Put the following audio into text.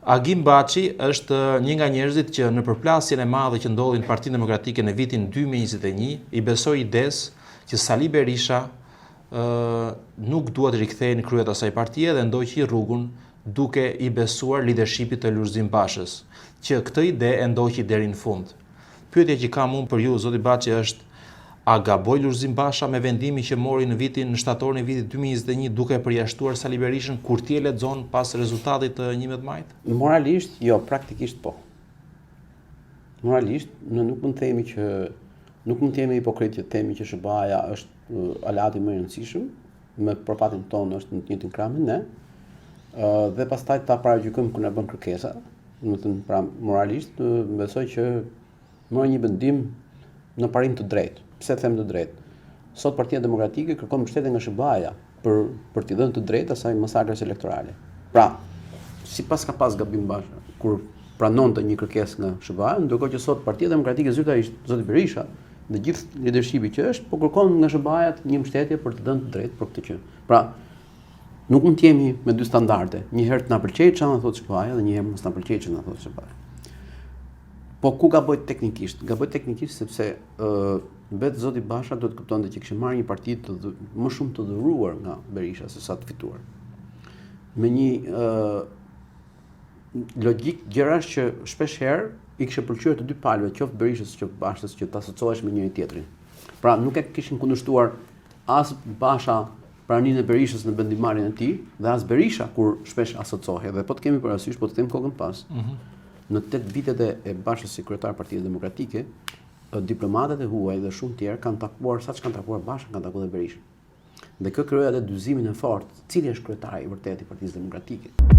Agim Baçi është një nga njerëzit që në përplasjen e madhe që ndodhin në Partinë Demokratike në vitin 2021 i besoi idesë që Sali Berisha nuk duhet rikthehej në krye të asaj partie dhe ndoqi rrugën duke i besuar leadershipit të Lulzim Bashës, që këtë ide e ndoqi deri në fund. Pyetja që kam unë për ju, zoti Baçi, është a gaboi Lulzim Basha me vendimin që mori në shtatorin e vitit 2021 duke përjashtuar Sali Berishën kur ti e lexon pas rezultatit të 11 majit? Moralisht, jo, praktikisht po. Moralisht, ne nuk mund të themi që nuk mund të jemi hipokrit që themi që SBA-ja është aleati më i rëndësishëm, me përpatin tonë është në të njëjtin krah me ne, dhe pastaj ta paragjykojmë kur na bën kërkesa. Do të thënë, pra moralisht, besoj që mori një vendim në parim të drejtë. Pse them të drejtë? Sot Partia Demokratike kërkon mbështetje nga SBA-ja për t'i dhënë të drejtë asaj masakrës elektorale. Pra, sipas ka pas gabim Basha kur pranonte një kërkesë nga SBA-ja, ndërkohë që sot Partia Demokratike zyrtarisht zoti Berisha dhe gjithë leadershipi që është, po kërkon nga SBA-ja një mbështetje për të dhënë të drejtë për këtë gjë. Pra, nuk mund të jemi me dy standarde. Një herë të na pëlqejë çfarë na thotë SBA-ja dhe një herë mos na pëlqejë çfarë na thotë SBA-ja. Po ku gaboj teknikisht? Gaboj teknikisht sepse vetë zoti Basha duhet të kuptonte që kishte marrë një parti më shumë të dhuruar nga Berisha se sa të fituar. Me një logjik gjërash që shpesh herë i kishte pëlqyer të dy palëve, qoftë Berishës, qoftë Bashës, që të asociohesh me njëri tjetrin. Pra nuk e kishin kundërshtuar as Basha praninë e Berishës në vendimarrjen e tij dhe as Berisha kur shpesh asociohej. Dhe po të kemi parasysh, po të them kokën pas. Në 8 vitet e Bashës si kryetar Partisë Demokratike, diplomatët e huaj dhe shumë tjerë kanë takuar, sa që kanë takuar Bashën, kanë takuar dhe Berishën. Dhe kjo krijoi atë dyzimin e fortë, cili është kryetari i vërtetë i Partisë Demokratike.